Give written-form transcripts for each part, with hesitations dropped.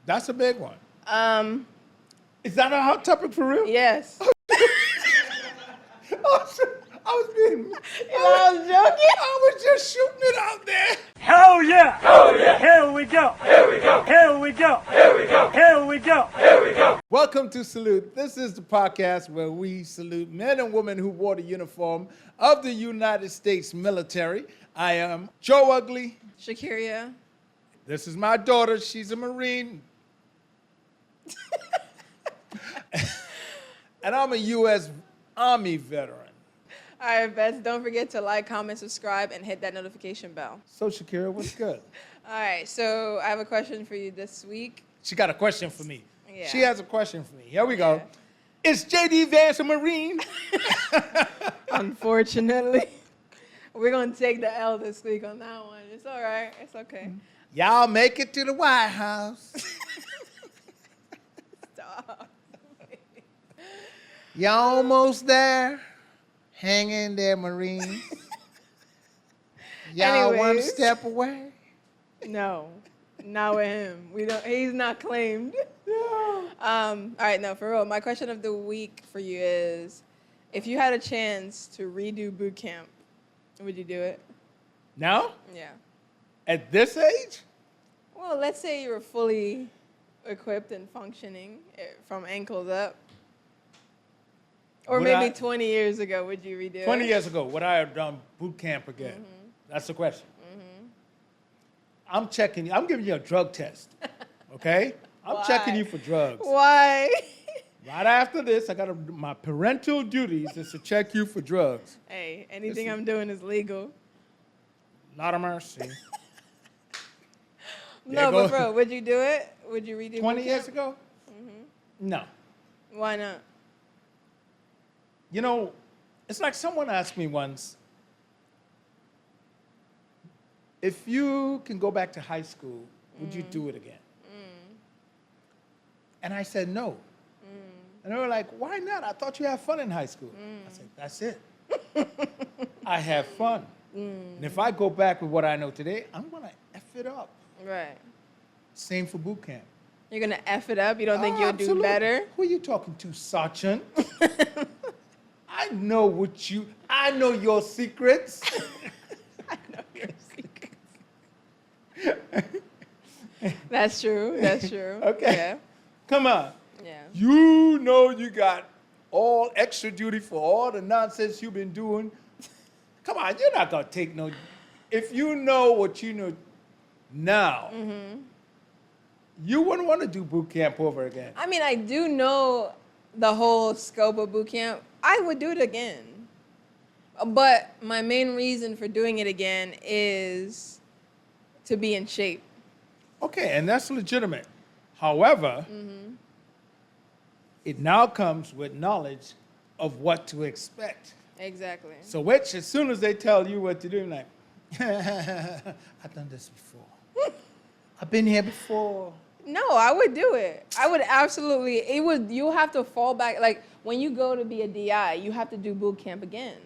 That's a big one. Is that a hot topic for real? Yes. I was being. I was joking. I was just shooting it out there. Hell yeah! Hell yeah! Here we go! Here we go! Here we go! Here we go! Here we go! Here we go! Welcome to Salute. This is the podcast where we salute men and women who wore the uniform of the United States military. I am Joe Ugly. Shakiria. This is my daughter. She's a Marine. And I'm a U.S. Army veteran. All right, Bets, don't forget to like, comment, subscribe, and hit that notification bell. So, Shakira, what's good? All right, so I have a question for you this week. She got a question for me. Yeah. She has a question for me. Here we go. Yeah. Is J.D. Vance a Marine? Unfortunately. We're going to take the L this week on that one. It's all right. It's okay. Y'all make it to the White House. Stop. Y'all almost there. Hang in there, Marines. Y'all one Anyways. step away. No, not with him. He's not claimed. All right, no, for real. My question of the week for you is, if you had a chance to redo boot camp, would you do it? Now? Yeah. At this age? Well, let's say you were fully equipped and functioning from ankles up. Or Would maybe I- 20 years ago, would you redo it? 20 years ago, would I have done boot camp again? Mm-hmm. That's the question. I'm checking you. I'm giving you a drug test, okay? I'm Why? checking you for drugs. Why? Right after this, I got my parental duties is to check you for drugs. Hey, anything Listen. I'm doing is legal. Not a mercy. No, go. but bro, would you do it? Would you redo 20 boot years camp? ago? No. Why not? You know, it's like someone asked me once, if you can go back to high school, would you do it again? And I said no. And they were like, why not? I thought you had fun in high school. I said, that's it. I have fun. And if I go back with what I know today, I'm going to F it up. Right. Same for boot camp. You're going to F it up? You don't think you'll do Absolutely. better? Who are you talking to, Sergeant? I know your secrets. I know your secrets. That's true. That's true. Okay. Come on. Yeah. You know you got all extra duty for all the nonsense you've been doing. Come on, you're not going to take no... If you know what you know now, you wouldn't want to do boot camp over again. I mean, I do know the whole scope of boot camp. I would do it again. But my main reason for doing it again is to be in shape. Okay, and that's legitimate. However, it now comes with knowledge of what to expect. Exactly. So which, as soon as they tell you what to do, like, I've done this before. I've been here before. No, I would do it. I would absolutely. You have to fall back. Like, when you go to be a DI, you have to do boot camp again.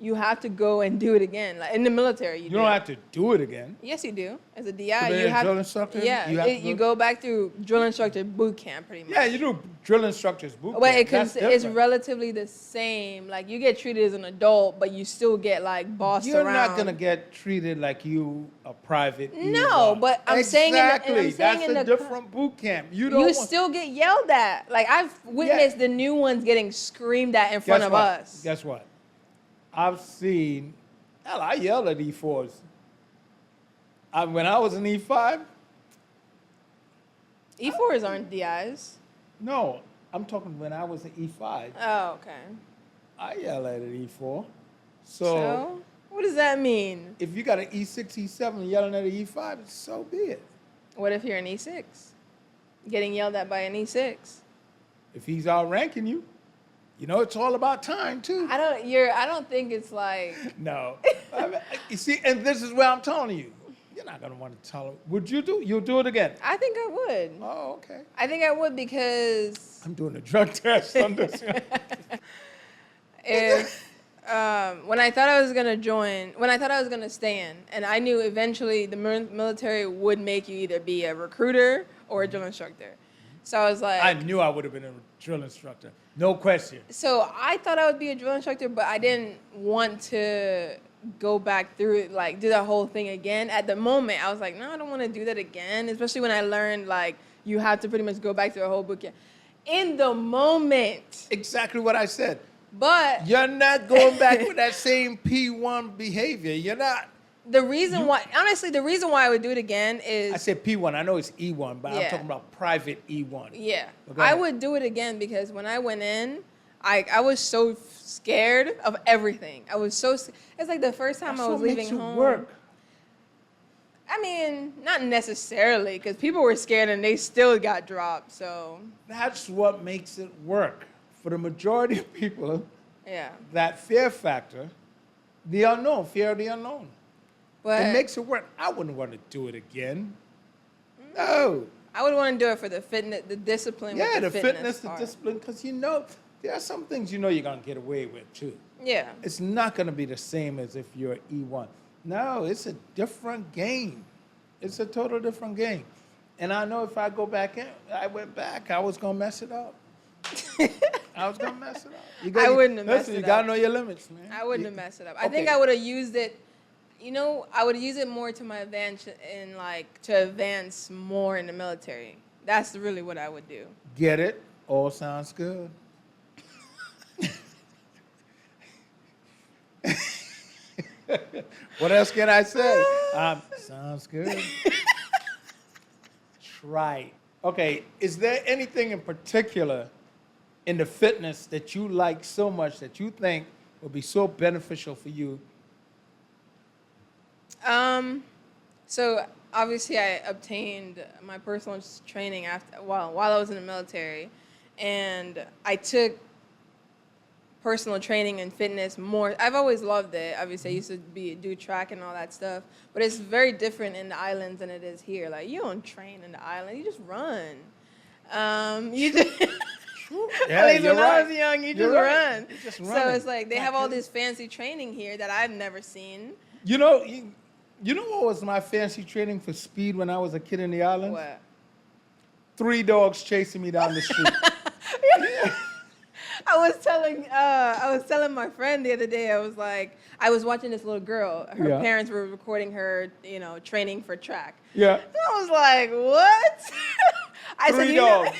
You have to go and do it again. Like in the military, You don't have to do it again. Yes, you do. As a DI, To be you a have drill instructor, Yeah, you have to you go- go back through drill instructor boot camp, pretty much. Yeah, you do drill instructors boot But camp. That's it's different. relatively the same. Like, you get treated as an adult, but you still get like bossed You're around. not gonna get treated like you a private. No, E1. but I'm saying in the- exactly. I'm saying That's in a the- different boot camp. You don't. You want- still get yelled at. Like, I've witnessed the new ones getting screamed at in front Guess of what? us. Guess what? I've seen. Hell, I yelled at E4s. When I was in E5. E4s aren't DIs. No, I'm talking when I was in E5. Oh, okay. I yell at an E4. So, what does that mean? If you got an E6, E7 yelling at an E5, so be it. What if you're an E6? Getting yelled at by an E6? If he's outranking you, you know it's all about time too. I don't think it's like. No. You see, and this is where I'm telling you. You're not going to want to tell him. Would you do? You'll do it again. I think I would. Oh, okay. I think I would because I'm doing a drug test on this. if when I thought I was gonna stay in, and I knew eventually the military would make you either be a recruiter or a drill instructor. So I was like, I knew I would have been a drill instructor. No question. so I thought I would be a drill instructor, but I didn't want to go back through it, like do that whole thing again. At the moment, I was like, no, I don't want to do that again, especially when I learned like you have to pretty much go back through a whole book again. In the moment. Exactly what I said. But You're not going back with that same P1 behavior. You're not. the reason why, honestly, the reason why I would do it again is I said P1. I know it's E1, but I'm Yeah. talking about private E1. yeah, Okay. I would do it again because when I went in, I was so scared of everything. I was so it's like the first time That's I was what leaving makes it home. work. I mean, not necessarily, because people were scared and they still got dropped. So That's what makes it work. For the majority of people, yeah, that fear factor, the unknown, fear of the unknown. but It makes it work. I wouldn't want to do it again. No. I would want to do it for the fitness, the discipline. Yeah, with the fitness, the part. discipline, because you know, there are some things you know you're going to get away with too. Yeah, It's not going to be the same as if you're E1. No, it's a different game. It's a total different game. And I know if I go back in, I went back, I was going to mess it up. I was going to mess it up. You I wouldn't have messed listen, it you got to up. know your limits, man. I wouldn't have messed it up. I think Okay. I would have used it. You know, I would use it more to my advantage in like to advance more in the military. That's really what I would do. Get it? All sounds good. What else can I say? Sounds good. Try it. Okay, is there anything in particular in the fitness that you like so much that you think will be so beneficial for you? So obviously I obtained my personal training while I was in the military, and I took personal training and fitness more. I've always loved it. Obviously, I used to do track and all that stuff, but it's very different in the islands than it is here. Like you don't train in the island, you just run. You just Yeah, at least you're when I was right. young, you You're just right. run. You're just So running. it's like they Not have all kidding. this fancy training here that I've never seen. You know, you know what was my fancy training for speed when I was a kid in the islands? What? 3 dogs chasing me down the street. I was telling my friend the other day. I was like, I was watching this little girl. Her Yeah. parents were recording her, training for track. Yeah. And I was like, what? I 3 said, dogs.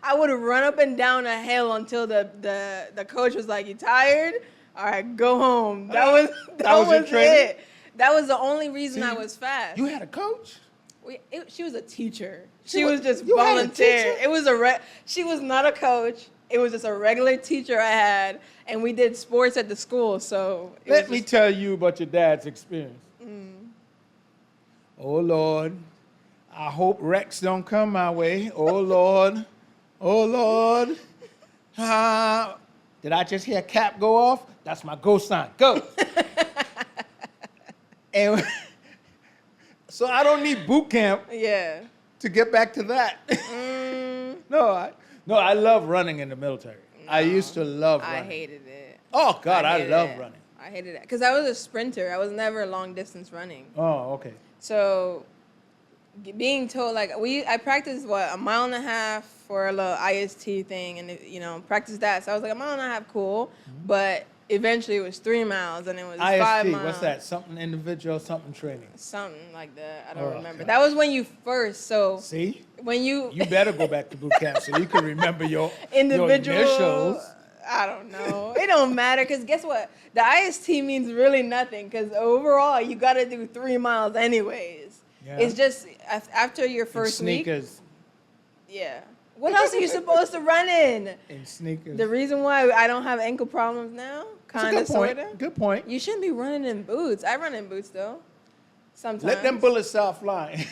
I would have run up and down a hill until the coach was like, "You tired? All right, go home." That was your training? it. That was the only reason See, I was fast. You had a coach? She was a teacher. She She was- was just you had a volunteer. teacher? It was she was not a coach. It was just a regular teacher I had, and we did sports at the school. So Let me tell you about your dad's experience. Oh, Lord. I hope Rex don't come my way. Oh, Lord. Oh, Lord. Did I just hear a cap go off? That's my go sign. Go. And so I don't need boot camp Yeah. to get back to that. No, I love running in the military. I used to love running. I hated it. Oh, God, I hated love it. running. I hated it because I was a sprinter. I was never long distance running. Oh, okay. So being told like I practiced a mile and a half for a little IST thing, and practice that. So I was like, a mile and a half, cool, but eventually it was 3 miles, and it was 5 IST, miles. what's that? Something individual, something training. Something like that. I don't Oh, remember. God. That was when you first. So See? when you You better go back to boot camp so you can remember your individual. your initials. I don't know. It don't matter because guess what? The IST means really nothing because overall you got to do 3 miles anyways. Yeah. It's just after your In first week. sneakers. Yeah. What else are you supposed to run in? In sneakers. The reason why I don't have ankle problems now, That's a kind of, good point. sort of. Good point. You shouldn't be running in boots. I run in boots though. Sometimes. Let them bullets start flying.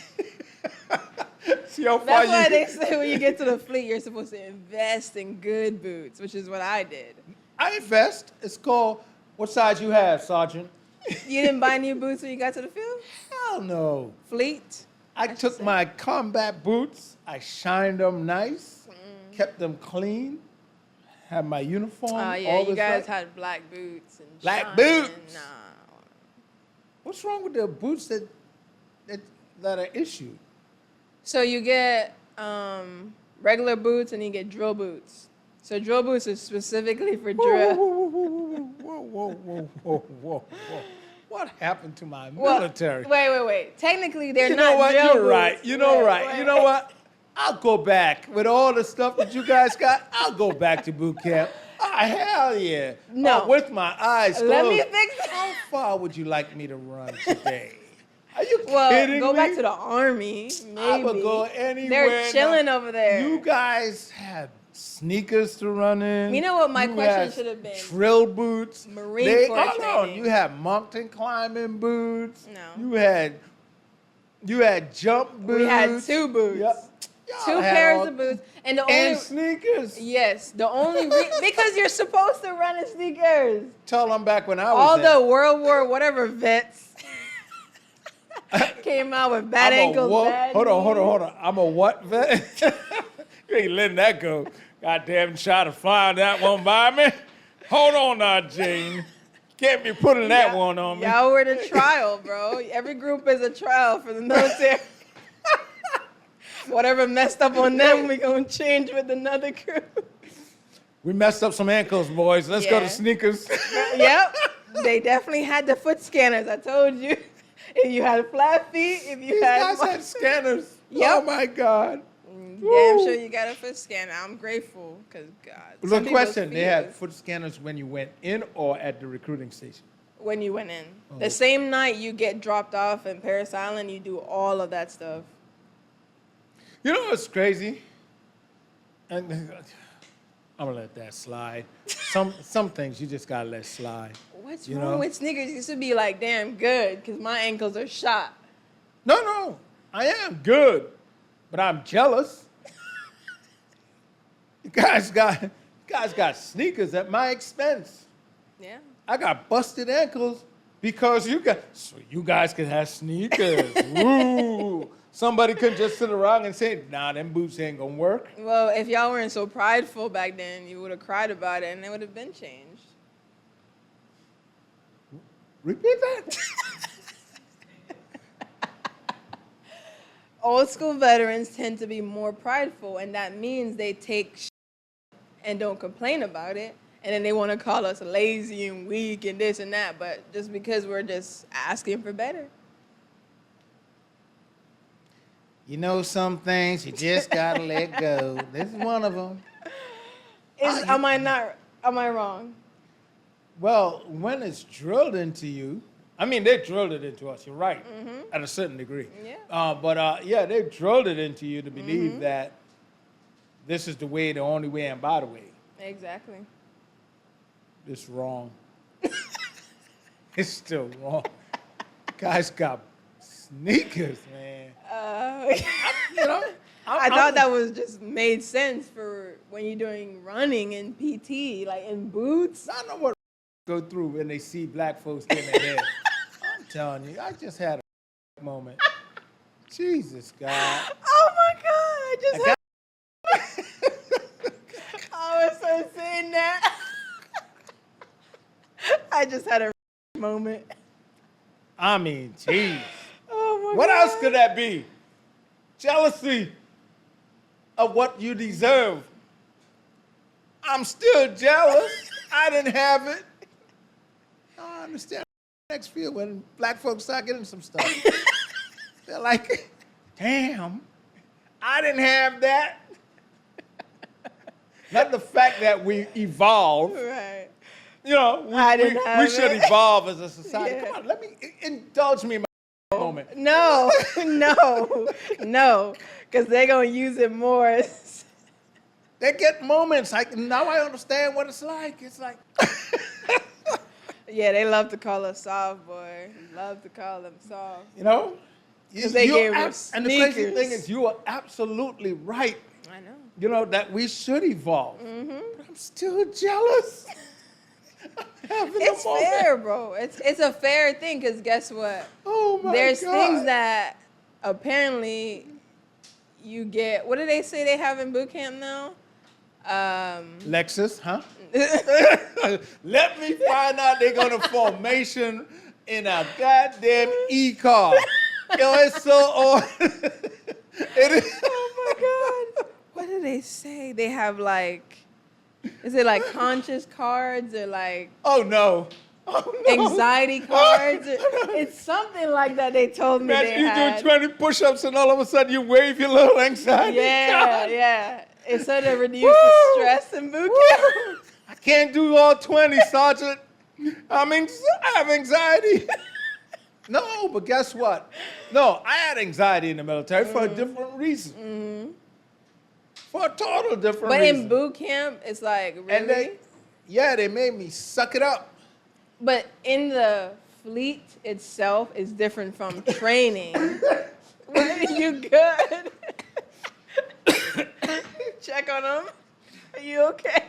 See how far That's you why they say when you get to the fleet, you're supposed to invest in good boots, which is what I did. I invest. It's called, what size you have, Sergeant? You didn't buy new boots when you got to the field? Hell no. Fleet? I took say. my combat boots, I shined them nice, kept them clean, had my uniform. Oh, yeah, all you this guys stuff. had black boots. And Black shine. boots? Nah. What's wrong with the boots that are issued? So you get regular boots and you get drill boots. So drill boots is specifically for drill. Whoa. What happened to my Well, military? Wait. Technically, they're You not know what? drill You're boots. right. You know Wait, right. wait. You know what? I'll go back with all the stuff that you guys got. I'll go back to boot camp. Ah, hell yeah. No. With my eyes closed. Let me fix it. How far would you like me to run today? Are you Well, kidding go me? back to the army. Maybe. I would go anywhere. They're chilling over there. You guys had sneakers to run in. You know what my question had should have been? Drill boots. Marine Corps hold on. training. You had mountain climbing boots. No. You had jump boots. We had 2 boots. Yep. Y'all 2 had pairs all- of boots. And the and only sneakers. Yes, the only because you're supposed to run in sneakers. Tell them back when I was All in. the World War whatever vets came out with bad I'm a ankles, what? bad Hold knees. on. I'm a what vet? You ain't letting that go. Goddamn, try to find that one by me. Hold on now, Jane. Can't be putting that one on me. Y'all were the trial, bro. Every group is a trial for the military. Whatever messed up on them, we gonna change with another group. We messed up some ankles, boys. Let's go Yeah. to sneakers. Yep, they definitely had the foot scanners. I told you. If you had flat feet, if you These had, guys had scanners. Yep. Oh my God. damn Woo. sure you got a foot scanner. I'm grateful, cause God. some Look, people's question. They feet had is- foot scanners when you went in or at the recruiting station? when you went in. Oh. The same night you get dropped off in Paris Island, you do all of that stuff. You know what's crazy? And I'm gonna let that slide. Some things you just gotta let slide. What's You wrong know? with sneakers? You should be like, damn good, because my ankles are shot. No, I am good, but I'm jealous. You guys got sneakers at my expense. Yeah. I got busted ankles because you guys can have sneakers. Woo! Somebody couldn't just sit around and say, nah, them boots ain't gonna work. Well, if y'all weren't so prideful back then, you would have cried about it and it would have been changed. Repeat that. Old school veterans tend to be more prideful, and that means they take and don't complain about it. And then they want to call us lazy and weak and this and that, but just because we're just asking for better. You know some things you just gotta let go. This is one of them. Am I wrong? Well, when it's drilled into you, I mean, they drilled it into us, you're right, at a certain degree. Yeah. But they drilled it into you to believe that this is the way, the only way, and by the way. Exactly. It's wrong. It's still wrong. Guys got sneakers, man. You know? I thought that was just made sense for when you're doing running and PT, like in boots. I know what go through when they see black folks getting their hair. I'm telling you, I just had a moment. Jesus, God. Oh my God! I was so saying that. I just had a moment. I mean, jeez. Oh my What God. else could that be? Jealousy of what you deserve. I'm still jealous. I didn't have it. I understand next field when black folks start getting some stuff. They're like, damn, I didn't have that. Not the fact that we evolved. Right. You know, we should it. evolve as a society. Yeah. Come on, let me indulge me in my moment. No, because they're going to use it more. They get moments. Like, now I understand what it's like. It's like, Yeah, they love to call us soft, boy. Love to call them soft. you know? 'Cause they gave us and the crazy sneakers. thing is, you are absolutely right. I know. You know, that we should evolve. But I'm still jealous. I'm having It's a moment. fair, bro. It's a fair thing, because guess what? Oh, my There's God. things that apparently you get. What do they say they have in boot camp now? Lexus, huh? Let me find out they're going to formation in a goddamn e-car. Yo, it's so old. It is. Oh my God. What do they say? They have like, is it like conscious cards or like Oh no. Oh no. anxiety cards? It's something like that they told me Imagine they you had. doing 20 push-ups and all of a sudden you wave your little anxiety. Yeah, card. yeah. It's so to reduce the Woo! stress in boot Woo! camp. I can't do all 20, Sergeant. I have anxiety. No, but guess what? No, I had anxiety in the military for a different reason. For a total different But reason. in boot camp, it's like really. And they made me suck it up. But in the fleet itself is different from training. You good? Check on him. Are you okay?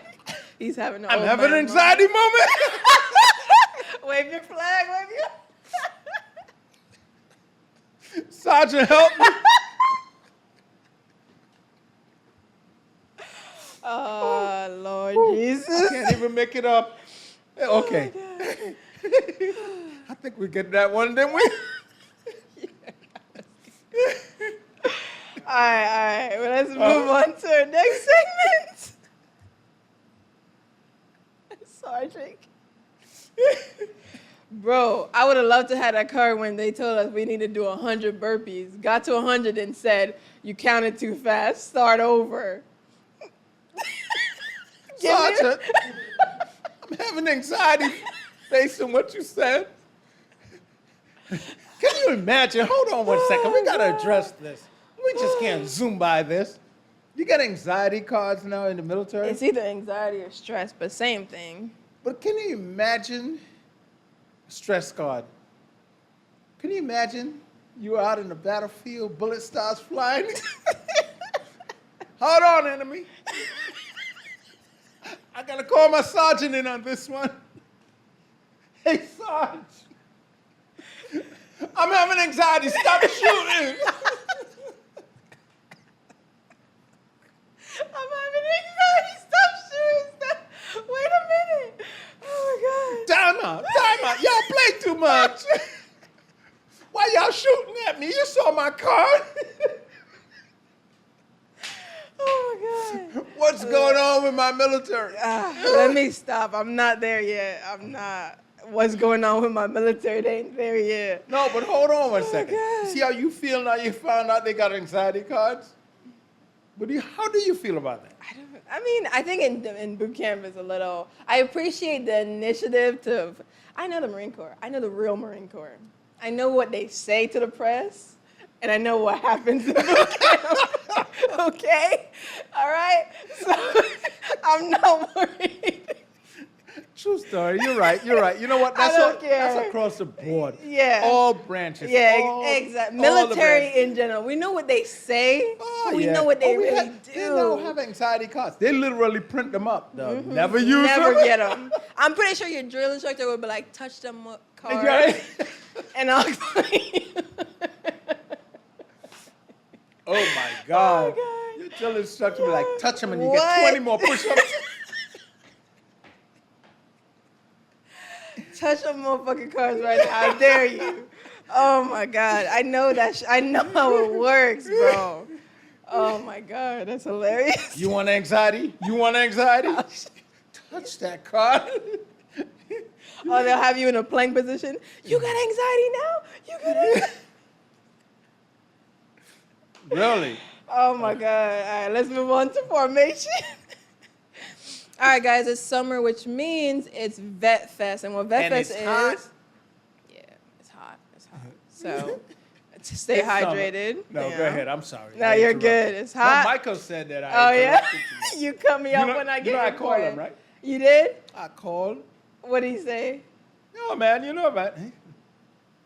He's having an I'm old having an man anxiety moment. moment. Wave your flag, wave your. Sergeant, help me. Oh, Lord I Jesus. can't even make it up. Okay. I think we get that one, didn't we? All right. Well, let's move on to our next segment. Sergeant. Bro, I would have loved to have that card when they told us we need to do 100 burpees. Got to 100 and said, you counted too fast, start over. Sergeant, I'm having anxiety based on what you said. Can you imagine? Hold on one second. We got to address this. We just can't zoom by this. You got anxiety cards now in the military? It's either anxiety or stress, but same thing. But can you imagine a stress card? Can you imagine you're out in the battlefield, bullet starts flying? Hold on, enemy. I gotta call my sergeant in on this one. Hey, Sarge. I'm having anxiety. Stop shooting. I'm having anxiety. Stop shooting. Stop. Wait a minute. Oh, my God. Time out. Y'all play too much. Why y'all shooting at me? You saw my card. Oh, my God. What's going on with my military? Let me stop. I'm not there yet. I'm not. What's going on with my military? They ain't there yet. No, but hold on one second. God. See how you feel now you found out they got anxiety cards? But how do you feel about that? I think in boot camp is a little. I appreciate the initiative to. I know the Marine Corps. I know the real Marine Corps. I know what they say to the press, and I know what happens in boot camp. Okay, all right. So I'm not worried. True story. You're right. You know what? I don't care. That's across the board. Yeah. All branches. Yeah, exactly. Military in general. We know what they say. Oh, we yeah. know what they we really have- do. They don't have anxiety cards. They literally print them up. They'll never use Never them. get them. I'm pretty sure your drill instructor would be like, touch them cards. Right? And I'll explain. Oh my God. Oh, God. Your drill instructor will be like, touch them and you What? get 20 more push-ups. Touch them motherfucking cards right now. I dare you. Oh my God. I know that. I know how it works, bro. Oh my God. That's hilarious. You want anxiety? You want anxiety? Touch that card. Oh, they'll have you in a plank position. You got anxiety now? You got anxiety? Really? Oh my God. All right, let's move on to formation. All right, guys, it's summer, which means it's Vet Fest. And what Vet And Fest it's is. hot. Yeah, it's hot. It's hot. So to stay It's summer. hydrated. No, you go know. ahead. I'm sorry. No, I you're interrupted. good. It's No, hot. Michael said that. Oh, yeah? interrupted you. You cut me off know- when I you get know I called him, recorded. right? You did? I called. What did he say? No, man, you know, man. Hey,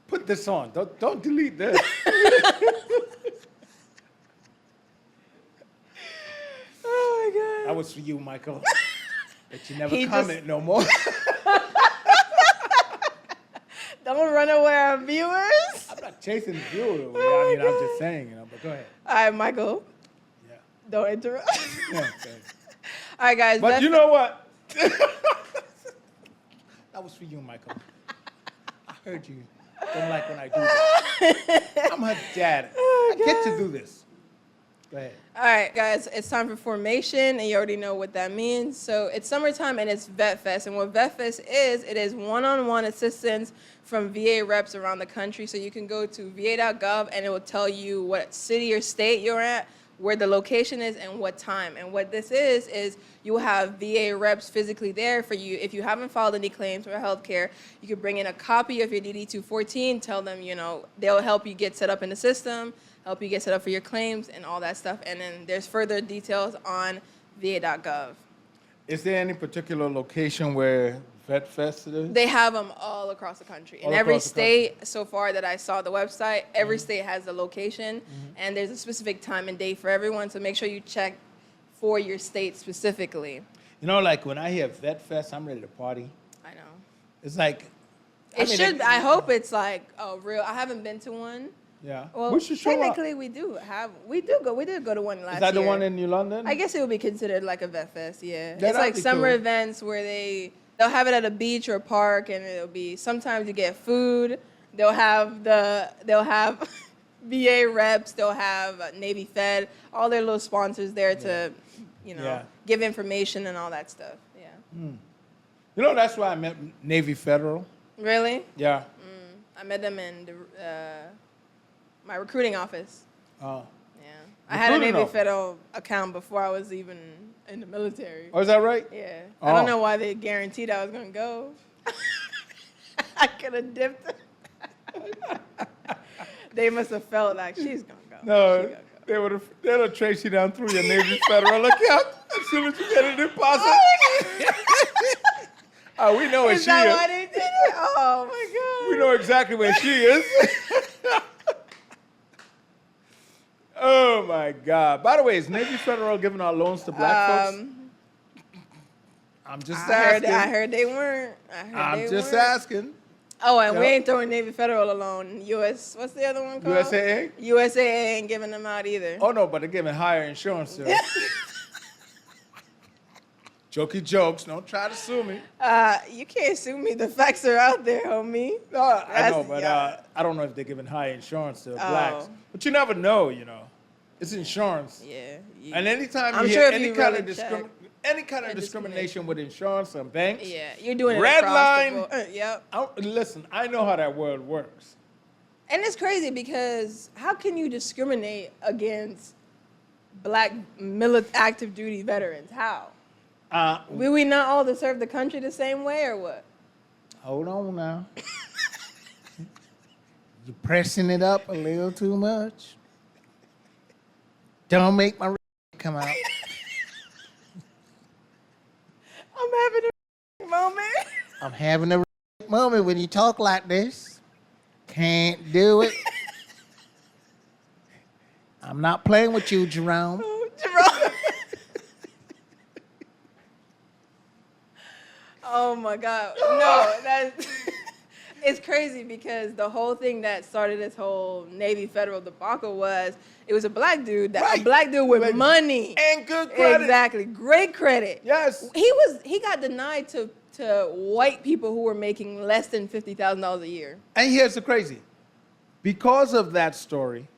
put this on. Don't delete this. Oh, my God. That was for you, Michael. But you never He just- comment no more. Don't run away, our viewers. I'm not chasing the viewer away. Oh, I mean, my I'm just God. saying, but go ahead. All right, Michael. Yeah. Don't interrupt. Yeah, okay. All right, guys. But Vet you know what? That was for you, Michael. I heard you don't like when I do that. I'm her dad. Oh, I get to God. do this. Go ahead. All right, guys, it's time for formation, and you already know what that means. So it's summertime, and it's Vet Fest. And what Vet Fest is, it is one-on-one assistance from VA reps around the country. So you can go to va.gov, and it will tell you what city or state you're at, where the location is, and what time. And what this is you will have VA reps physically there for you. If you haven't filed any claims for healthcare, you can bring in a copy of your DD-214, tell them, they'll help you get set up in the system, help you get set up for your claims and all that stuff. And then there's further details on va.gov. Is there any particular location where Vet Fest is? They have them all across the country. In All every across the country. state so far that I saw the website, every state has the location, and there's a specific time and date for everyone, so make sure you check for your state specifically. Like when I hear Vet Fest, I'm ready to party. I know. It's like... I hope it's like a real... I haven't been to one. Yeah. Well, We should show up. technically we did go to one last year. Is that the one in New London? I guess it would be considered like a Vet Fest, yeah. That'd It's like be summer cool. events where they'll have it at a beach or a park, and it'll be, sometimes you get food. They'll have VA reps, they'll have Navy Fed, all their little sponsors there to, Yeah. give information and all that stuff. Yeah. That's why I met Navy Federal. Really? Yeah. I met them in my recruiting office. Oh. Yeah. I had a Recruiting Navy office. Federal account before I was even in the military. Oh, is that right? Yeah. Oh. I don't know why they guaranteed I was going to go. I could have dipped. They must have felt like she's going to go. No, She gonna go. they'd have traced you down through your Navy Federal account as soon as you get a deposit. Oh, we know where Is she that is. why they did it? Oh, my God. We know exactly where she is. Oh, my God. By the way, is Navy Federal giving out loans to black folks? I'm just asking. I heard they weren't. I'm just asking. Oh, and we Yep. ain't throwing Navy Federal alone. what's the other one called? USAA? USAA ain't giving them out either. Oh, no, but they're giving higher insurance to us. Jokey jokes. Don't try to sue me. You can't sue me. The facts are out there, homie. No, I know, That's- but yeah. I don't know if they're giving high insurance to Oh. blacks. But you never know, It's insurance. Yeah. And anytime I'm you sure hear if any you kind really of check. any kind of discrimination with insurance and banks, Yeah, you're doing it Red across line. the board. Yep. Listen, I know how that world works. And it's crazy because how can you discriminate against black active duty veterans? How? Will we not all deserve the country the same way or what? Hold on now. You're pressing it up a little too much. Don't make my come out. I'm having a moment. I'm having a moment when you talk like this. Can't do it. I'm not playing with you, Jerome. Jerome. Oh my God. No, that's it's crazy because the whole thing that started this whole Navy Federal debacle was it was a black dude, a black dude with money. And good credit. Exactly. Great credit. Yes. He got denied to white people who were making less than $50,000 a year. And here's the crazy. Because of that story,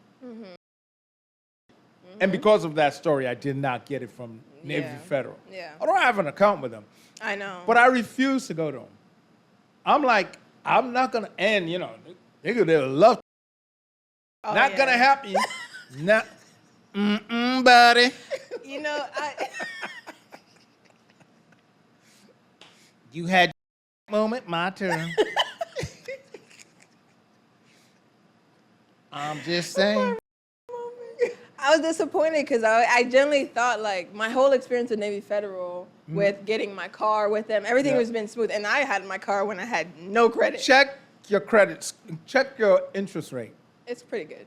and because of that story, I did not get it from Navy Yeah. Federal. Yeah. I don't have an account with them. I know. But I refuse to go to them. I'm like, I'm not going to end, they'll love. Oh, Not yeah. going to happen. Not, buddy. You had your moment, my turn. I'm just saying. I was disappointed because I generally thought like my whole experience with Navy Federal with getting my car with them, everything Yeah. was been smooth. And I had my car when I had no credit. Check your credits. Check your interest rate. It's pretty good.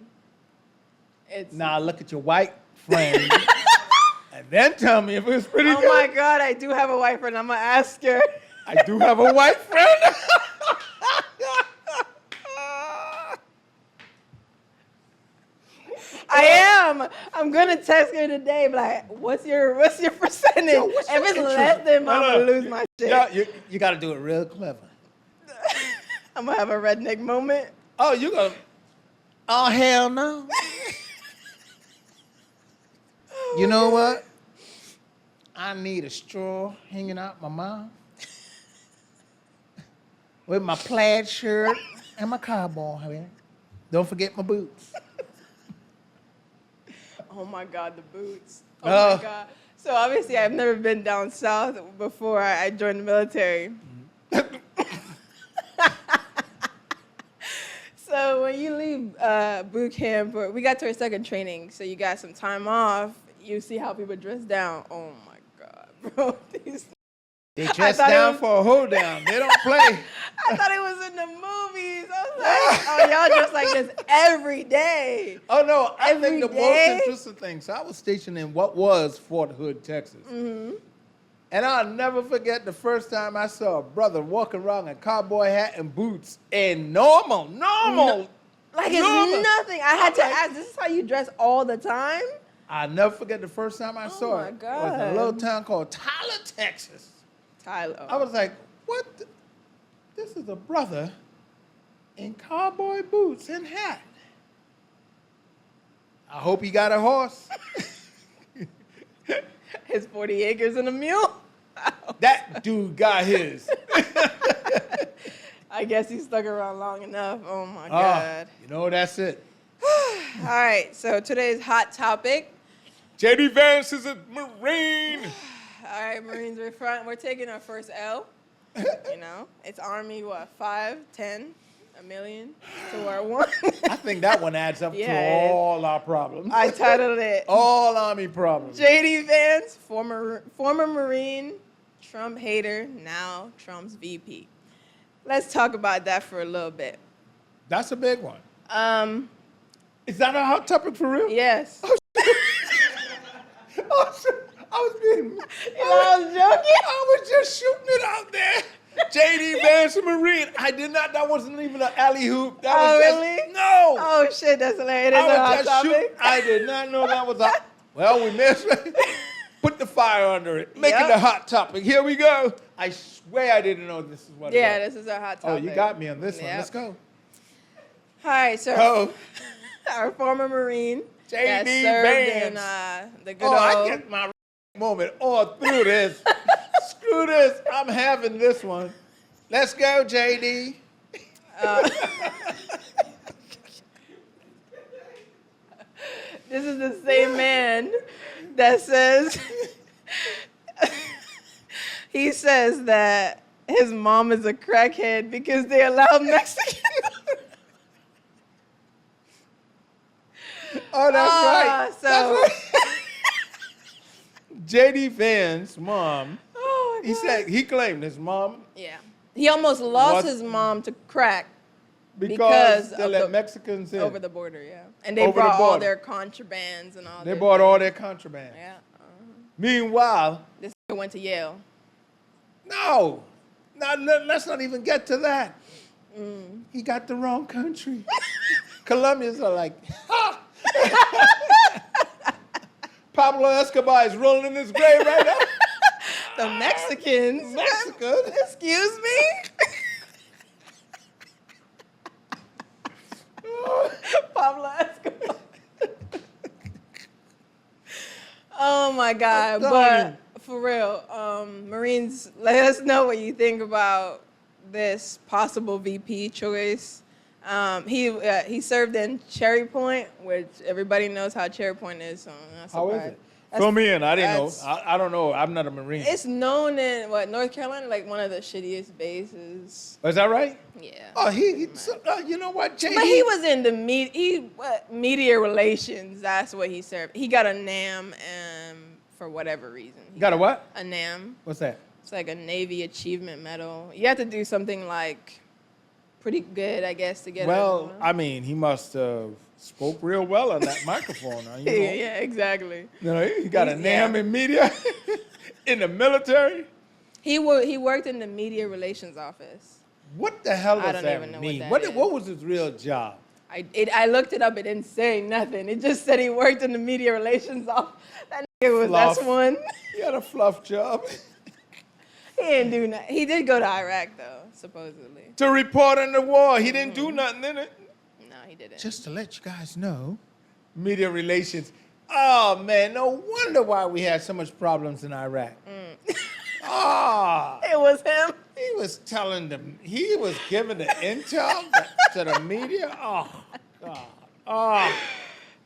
It's Now look at your white friend. And then tell me if it was pretty oh good. my God, I do have a wife and I'm gonna ask her. I do have a white friend. I am. I'm gonna text her today, but like, what's your percentage? Yo, what's your if it's interest? less than, No, I'm no. gonna lose my shit. Yeah, you got to do it real clever. I'm gonna have a redneck moment. Oh, you gonna? Oh hell no! You know what? I need a straw hanging out my mouth with my plaid shirt and my cowboy hat. Don't forget my boots. Oh my God, the boots. Oh Oh. my God. So obviously, I've never been down south before I joined the military. So when you leave boot camp, or we got to our second training, so you got some time off. You see how people dress down. Oh my God, bro. They dress down for a hold down. They don't play. I thought it was in the movies. I was like, oh, y'all dress like this every day. Oh no, I Every think the day? most interesting thing. So I was stationed in what was Fort Hood, Texas. Mm-hmm. And I'll never forget the first time I saw a brother walking around in a cowboy hat and boots and normal. Like it's normal. nothing. I had I'm to like- ask, this is how you dress all the time? I'll never forget the first time I saw my it. It was in a little God. town called Tyler, Texas. Tyler. I was like, what? This is a brother in cowboy boots and hat. I hope he got a horse. His 40 acres and a mule? That dude got his. I guess he stuck around long enough. Oh my Ah, God. you know, that's it. All right, so today's hot topic. J.D. Vance is a Marine. All right, Marines, we're taking our first L. You know, it's Army, what, 5, 10, a million to our 1. I think that one adds up Yeah, to it is. all our problems. I titled it All Army problems. J.D. Vance, former Marine, Trump hater, now Trump's VP. Let's talk about that for a little bit. That's a big one. Is that a hot topic for real? Yes. Oh, shit. I was being. I was joking. I was just shooting it out there. J.D. Vance, a Marine. I did not. That wasn't even an alley hoop. That Oh, was just, really? No. Oh, shit, that's hilarious. It is I a hot was just shooting. topic. I did not know that was a. Well, we missed it. Put the fire under it. Make it Yep. a hot topic. Here we go. I swear I didn't know this is what Yeah, it was. this is a hot Oh, topic. you got me on this one. Yep. Let's go. All right, so Oh, our former Marine that J.D. served in Vance. the good Oh, I old... get my moment all through this. Screw this. I'm having this one. Let's go, J.D. This is the same man that says... he says that his mom is a crackhead because they allow Mexicans... Oh, that's right. So... That's right. J.D. Vance's mom, Oh, my he God. said he claimed his mom Yeah. He almost lost What? his mom to crack because Because they of let the- Mexicans in. over the border, yeah. And they Over the brought all border. their contrabands and all They their bought all things. their contraband. Yeah. Meanwhile, This guy went to Yale. no, let's not even get to that. Mm. He got the wrong country. Colombians are like, ha! Pablo Escobar is rolling in his grave right now. The Mexicans. Mexico. Excuse me? Pablo Escobar. Oh my God. I'm But telling for real, Marines, let us know what you think about this possible VP choice. He served in Cherry Point, which everybody knows how Cherry Point is. So that's How is surprised. it? That's- Fill me in. I didn't know. that's- I don't know. I'm not a Marine. It's known in North Carolina, like one of the shittiest bases. Is that right? Yeah. Oh, you know what, J.D.? But he was in the media relations. That's what he served. He got a NAM for whatever reason. You got a what? A NAM. What's that? It's like a Navy Achievement Medal. You have to do something like pretty good, I guess, to get Well, it. I mean, he must have spoke real well on that microphone. You know? Yeah, exactly. You know, he got a He's- NAM yeah. in media, in the military. He worked in the media relations office. What the hell I does don't that even know what mean? that What is. was his real job? I looked it up. It didn't say nothing. It just said he worked in the media relations office. That nigga was Fluff. S1. He had a fluff job. He didn't do nothing. He did go to Iraq, though, supposedly. To report on the war. He didn't do nothing in it. No, he didn't. Just to let you guys know, media relations, Oh, man, no wonder why we had so much problems in Iraq. Oh, It was him. he was telling them, he was giving the intel to the media. Oh, God. Oh.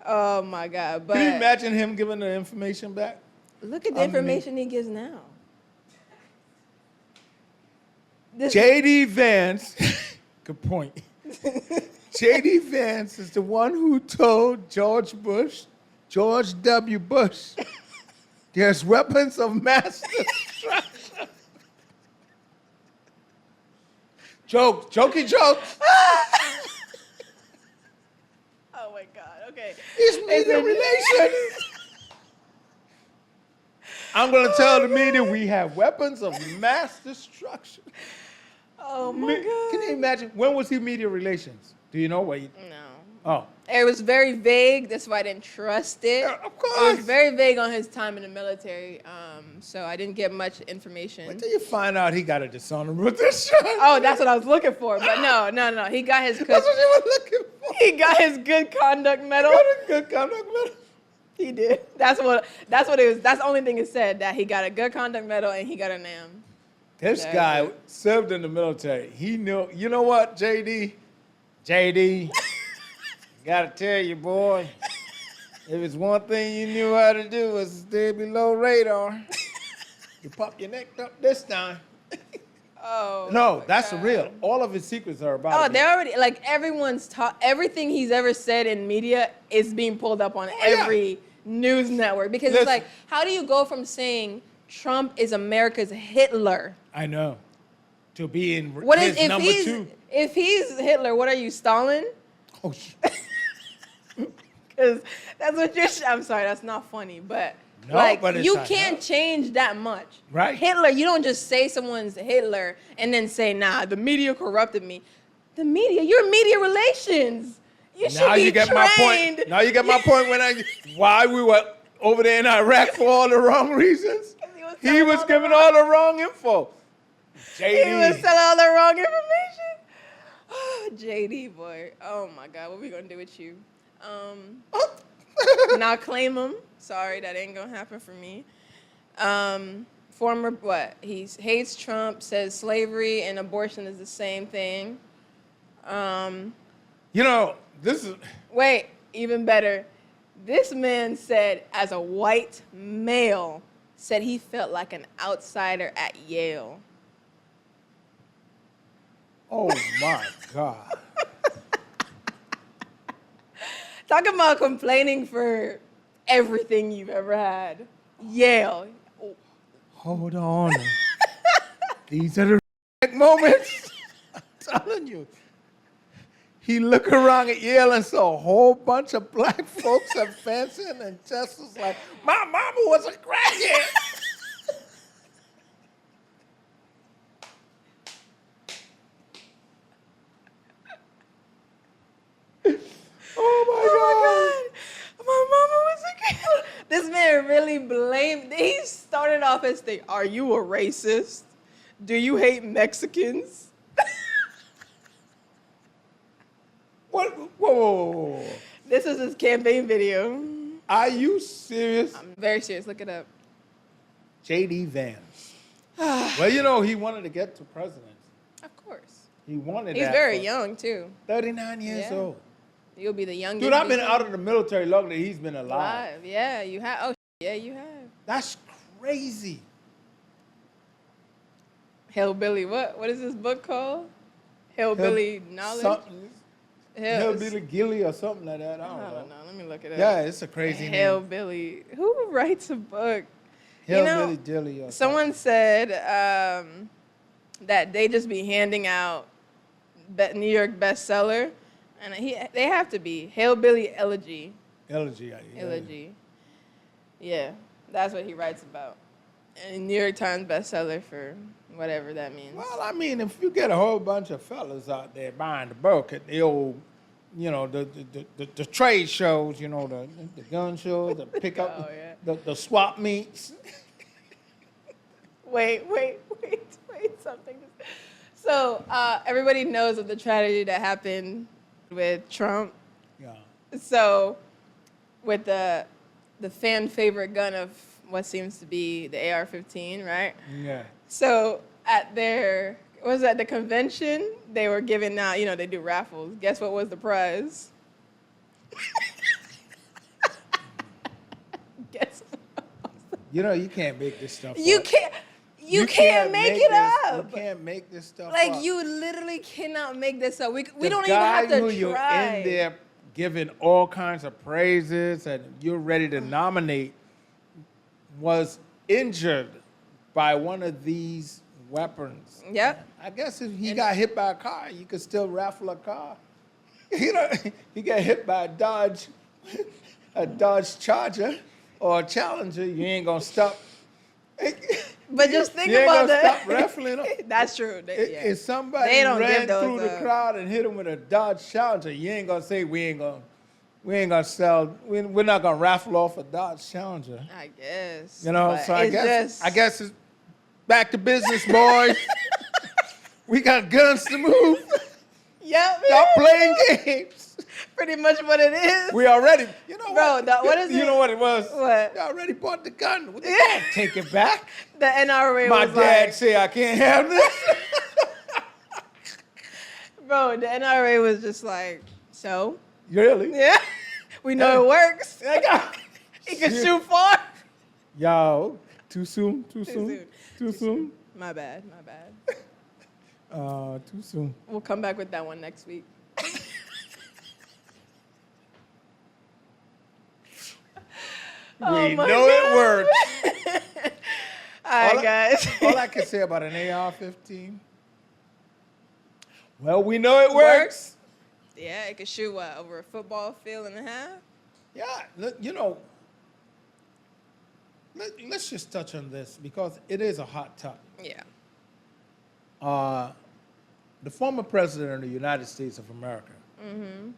Oh my God! But Can you imagine him giving the information back? look at the information he gives now. J.D. Vance, good point. J.D. Vance is the one who told George W. Bush, there's weapons of mass destruction. Jokey jokes. Oh my God! Okay. It's media relations. I'm going to tell the media we have weapons of mass destruction. Oh my God! Can you imagine? When was he media relations? Do you know? No. Oh. It was very vague. That's why I didn't trust it. Yeah, of It course. was very vague on his time in the military, so I didn't get much information. Until you find out he got a dishonorable discharge. Oh, that's what I was looking for. But no. He got his That's what you were looking for. he got his good conduct medal. Got a good conduct medal. He did. That's what it was. That's the only thing it said, that he got a good conduct medal and he got a NAM. This That's guy it. served in the military. He knew. You know what, JD? Gotta tell you, boy. If it's one thing you knew how to do was stay below radar. You pop your neck up this time. Oh. No, my that's God. real. All of his secrets are about. Oh, it. they're already, like, everyone's everything he's ever said in media is being pulled up on yeah. every news network. Because Listen. it's like, how do you go from saying Trump is America's Hitler? I know. To be in What his is number two. If he's Hitler, what are you, Stalin? Oh, shit. Because that's what you're. I'm sorry, that's not funny, but No, like but it's you not can't no. change that much. Right. Hitler, you don't just say someone's Hitler and then say, nah, the media corrupted me. The media, you're media relations. You should Now be you get trained. my point. Now you get my point why we were over there in Iraq for all the wrong reasons. He was giving all the wrong info. JD. He was telling all the wrong information. JD, boy. Oh my God, what we gonna do with you? Not claim him. Sorry, that ain't gonna happen for me. Former what? He hates Trump. Says slavery and abortion is the same thing. You know, this is. Wait, even better. This man said, as a white male, said he felt like an outsider at Yale. Oh my God. Talking about complaining for everything you've ever had. Yale. Hold on. These are the moments. I'm telling you. He looked around at Yale and saw a whole bunch of black folks advancing and just was like, my mama was a graduate. Oh my God. My mama was a girl. This man really blamed. He started off as saying, are you a racist? Do you hate Mexicans? What? Whoa. This is his campaign video. Are you serious? I'm very serious. Look it up. J.D. Vance. Well, you know, he wanted to get to presidency. Of course. He wanted He's that very for young, too. 39 years Yeah. old. You'll be the youngest. Dude, I've been out of the military longer than he's been alive. alive. Yeah, you have. Oh, yeah, you have. That's crazy. Hillbilly. What is this book called? Hillbilly Knowledge? Something. Hill- Hillbilly Gilly or something like that. I I don't know. don't know. Let me look it up. Yeah, it's a crazy name. Hillbilly. Who writes a book? Hillbilly Dilly or something. Someone said that they just be handing out New York bestseller, and they have to be Hillbilly Elegy. Elegy. Elegy. Yeah, that's what he writes about. And New York Times bestseller for whatever that means. Well, I mean, if you get a whole bunch of fellas out there buying the book at the old, you know, the trade shows, you know, the gun shows, the pickup, Oh, yeah. the swap meets. Wait, something. So everybody knows of the tragedy that happened with Trump. Yeah. So with the the fan favorite gun of what seems to be the AR-15, right? Yeah. So at their, was at the convention, they were giving out, you know, they do raffles. Guess what was the prize? Guess what? You know, you can't make this stuff You up. can't. You can't make it this, up. You can't make this stuff up. Like, you literally cannot make this up. We The don't even have guy to who you're try. in there giving all kinds of praises and you're ready to nominate was injured by one of these weapons. Yep. I guess if he got hit by a car, you could still raffle a car. You know, he got hit by a Dodge Charger or a Challenger, you ain't gonna stop. But just think you ain't about gonna that. stop raffling them. That's true. If somebody They don't ran give those through the up. crowd and hit him with a Dodge Challenger, you ain't gonna say we ain't gonna sell. We're not gonna raffle off a Dodge Challenger. I guess. You know, But so I it's guess it's back to business, boys. We got guns to move. Yep. Stop playing games. Pretty much what it is. We already, you know Bro, what? what is You it? know what it was? What? They already bought the gun. They can't take it back. The NRA My was dad like, say I can't have this. bro, the NRA was just like, so? Really? Yeah. We know it works. He can Shit. shoot far. Yo, too soon? Too soon. soon? Too soon? My bad. Too soon. We'll come back with that one next week. We Oh my know it God. works. All right, guys. All I can say about an AR-15, well, we know it works. Yeah, it could shoot what, over a football field and a half? Yeah, you know, let's just touch on this because it is a hot topic. Yeah. The former president of the United States of America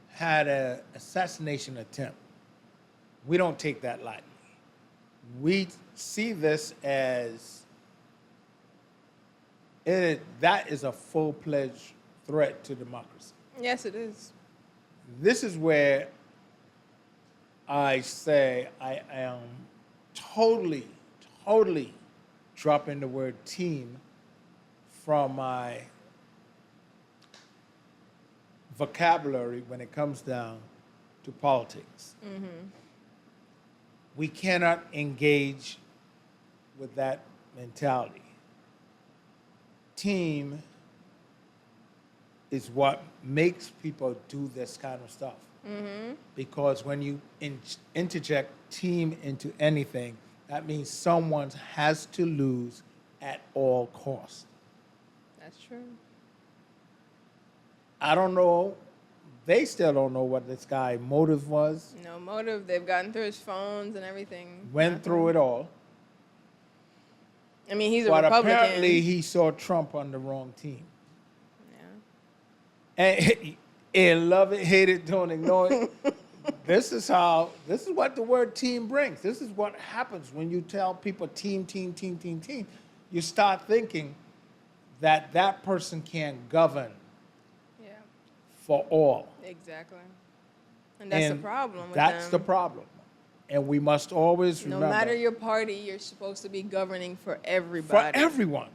had an assassination attempt. We don't take that lightly. We see this as that is a full-fledged threat to democracy. Yes, it is. This is where I say I am totally dropping the word team from my vocabulary when it comes down to politics. We cannot engage with that mentality. Team is what makes people do this kind of stuff. Because when you interject team into anything, that means someone has to lose at all costs. That's true. I don't know. They still don't know what this guy's motive was. No motive. They've gotten through his phones and everything. Went through it all. I mean, he's a But Republican. apparently he saw Trump on the wrong team. Yeah. And he love it, hate it, don't ignore it. This is what the word team brings. This is what happens when you tell people team. You start thinking that that person can govern Yeah. for all. Exactly. And that's the And problem with that's the them. problem. And we must always No remember. matter your party, you're supposed to be governing for for everybody. everyone.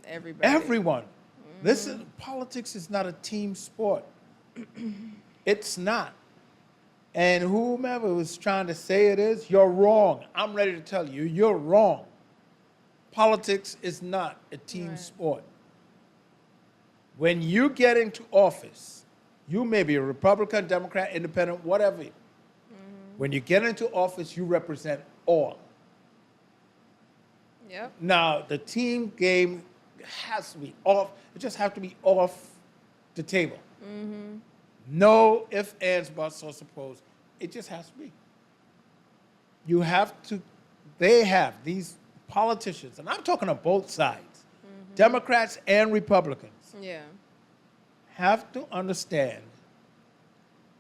Everybody. Everyone. Listen, politics is not a team sport. It's not. And whomever was trying to say it is, you're wrong. I'm ready to tell you, you're wrong. Politics is not a team Right. sport. When you get into office, you may be a Republican, Democrat, Independent, whatever. When you get into office, you represent all. Yep. Now, the team game has to be off. It just has to be off the table. No ifs, ands, buts, or suppose. It just has to be. You have to, they have, these politicians, and I'm talking on both sides, Democrats and Republicans, Yeah. have to understand,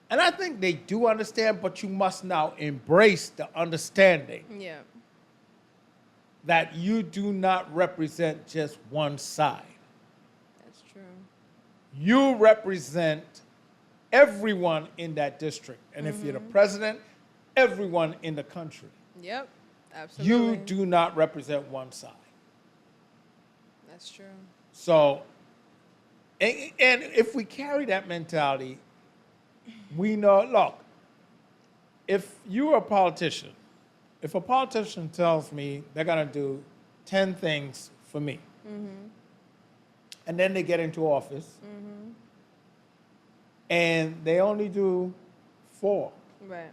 and I think they do understand, but you must now embrace the understanding Yeah. that you do not represent just one side. That's true. You represent everyone in that district. And if you're the president, everyone in the country. Yep. Absolutely. You do not represent one side. That's true. So, and if we carry that mentality, we know, look, if you're a politician, if a politician tells me they're going to do 10 things for me, and then they get into office, and they only do 4, Right.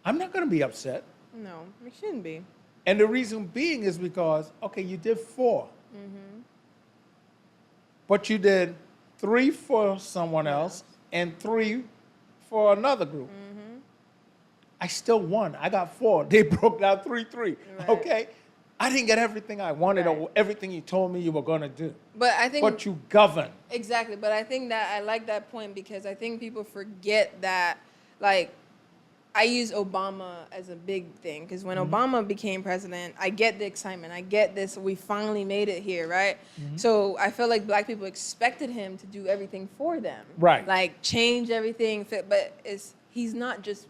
I'm not going to be upset. No, we shouldn't be. And the reason being is because, okay, you did 4, but you did 3 for someone else and 3 for another group. I still won. I got 4. They broke down 3-3. Right. Okay? I didn't get everything I wanted or everything you told me you were going to do. But I think But you govern. exactly. But I think that I like that point because I think people forget that, like, I use Obama as a big thing because when Obama became president, I get the excitement. I get this. We finally made it here, right? So I feel like black people expected him to do everything for them. Right. Like change everything. But he's not just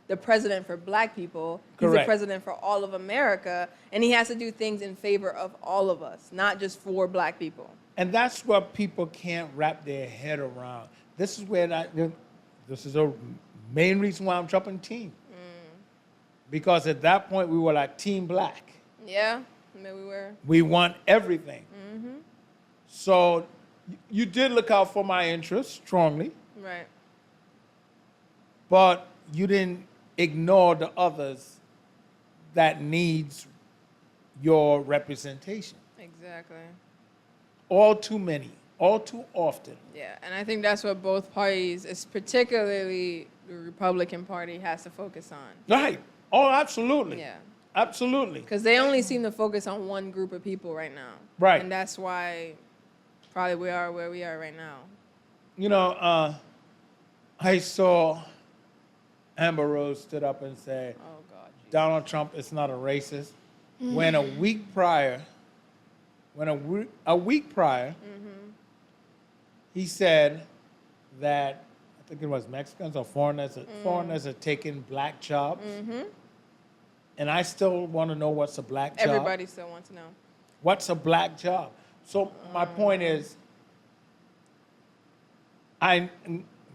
the president for black people. He's the Correct. president for all of America. And he has to do things in favor of all of us, not just for black people. And that's what people can't wrap their head around. This is where this is a main reason why I'm jumping team. Because at that point we were like team black. Yeah, I mean, we were. We want everything. So you did look out for my interests strongly, Right. but you didn't ignore the others that needs your representation. Exactly. All too many, all too often. Yeah, and I think that's what both parties, is particularly the Republican Party, has to focus on. Right. Oh, absolutely. Yeah, Absolutely. because they only seem to focus on one group of people right now. Right. And that's why probably we are where we are right now. You know, I saw Amber Rose stood up and say, Oh, God. Donald Trump is not a racist. When a week prior, he said that, I think it was Mexicans or foreigners are taking black jobs. And I still want to know what's a black job. Everybody still wants to know. What's a black job? So my point is, right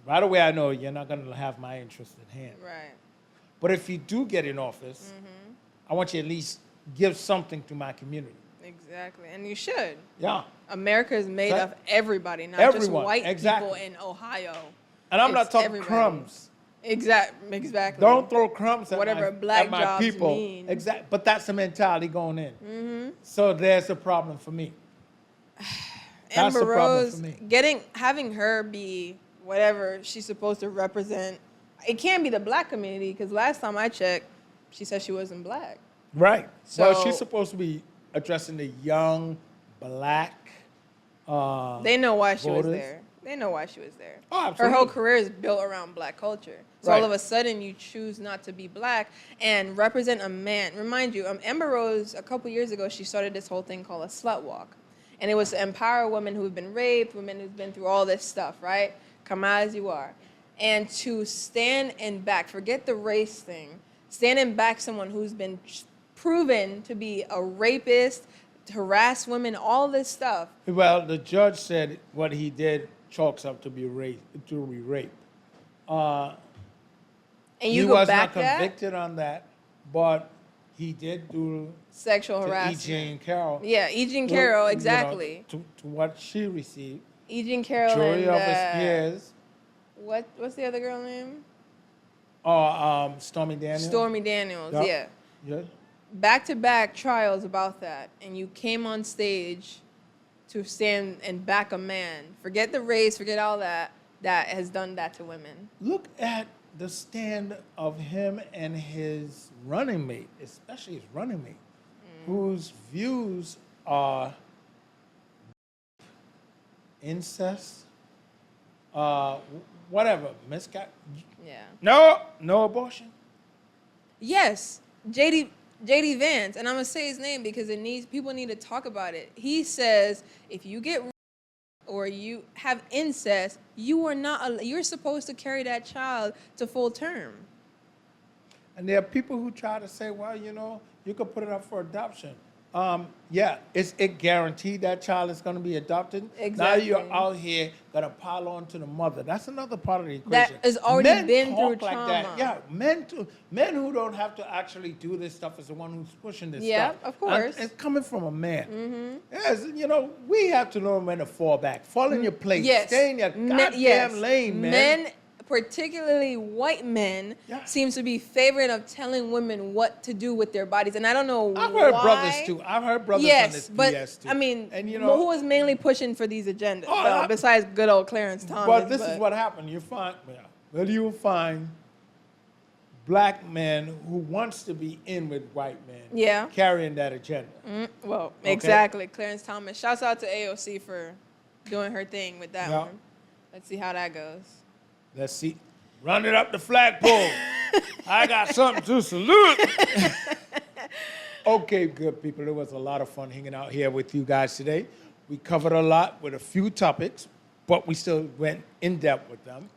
away I know you're not going to have my interest at hand. Right. But if you do get in office, I want you at least give something to my community. Exactly. And you should. Yeah. America is made of everybody, not Everyone, just white exactly. people in Ohio. And I'm It's not talking everybody. crumbs. Exactly. Don't throw crumbs at Whatever my, black at my jobs people. mean. Exactly. But that's the mentality going in. So there's a problem for me. That's Amber the problem Rose, for me. having her be whatever she's supposed to represent, it can't be the black community because last time I checked, she said she wasn't black. Right. Well, So- she's supposed to be addressing the young black. They know why she was voters. there. They know why she was there. Oh, Her absolutely. whole career is built around black culture. So Right. all of a sudden you choose not to be black and represent a man. Remind you, Amber Rose, a couple years ago, she started this whole thing called a slut walk. And it was to empower women who have been raped, women who've been through all this stuff, right? Come out as you are. And to stand in back, forget the race thing, stand in back someone who's been proven to be a rapist, to harass women, all this stuff. Well, the judge said what he did chalks up to be rape. And He you go was back not that? convicted on that, but he did do Sexual to E. harassment. Jean Carroll. Yeah, E. Jean Carroll, you know, exactly. to what she received. E. Jean Carroll Jury and of his peers. what's the other girl name? Or Stormy Daniels. Stormy Daniels. Yep. Yeah. Yeah. Back-to-back trials about that, and you came on stage to stand and back a man. Forget the race, forget all that. That has done that to women. Look at the stand of him and his running mate, especially his running mate, whose views are incest, whatever, Yeah. no abortion. Yes, JD Vance, and I'm gonna say his name because people need to talk about it. He says if you get or you have incest, you're supposed to carry that child to full term. And there are people who try to say, well, you know, you could put it up for adoption. Yeah, is it guaranteed that child is going to be adopted? Exactly. Now you're out here going to pile on to the mother. That's another part of the equation. That has already Men been talk through like trauma. that. Yeah, men who don't have to actually do this stuff is the one who's pushing this Yeah, stuff. of course. And it's coming from a man. Yes, you know, we have to know when to fall back. Fall in your place. Yes. Stay in your goddamn lane, man. Men, particularly white men, Yeah. seems to be favoring of telling women what to do with their bodies, and I don't know I've why. heard brothers too. I've heard brothers on this but BS too. I mean, and you know, who is mainly pushing for these agendas? Oh, though, besides good old Clarence Thomas. but this is what happened. You find, well, you will find black men who wants to be in with white men, Yeah. carrying that agenda. Well, Okay. exactly. Clarence Thomas. Shouts out to AOC for doing her thing with that Yeah. one. Let's see how that goes. Let's see. Run it up the flagpole. I got something to salute. Okay, good people. It was a lot of fun hanging out here with you guys today. We covered a lot with a few topics, but we still went in depth with them.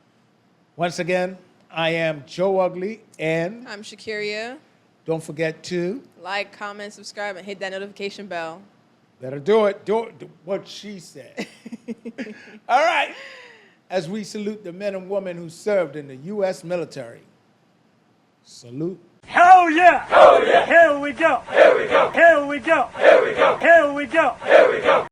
Once again, I am Joe Ugly, and I'm Shakiria. don't forget to Like, comment, subscribe, and hit that notification bell. better do it. Do what she said. All right. As we salute the men and women who served in the U.S. military. Salute. Hell yeah! Hell yeah! Here we go! Here we go! Here we go! Here we go! Here we go! Here we go!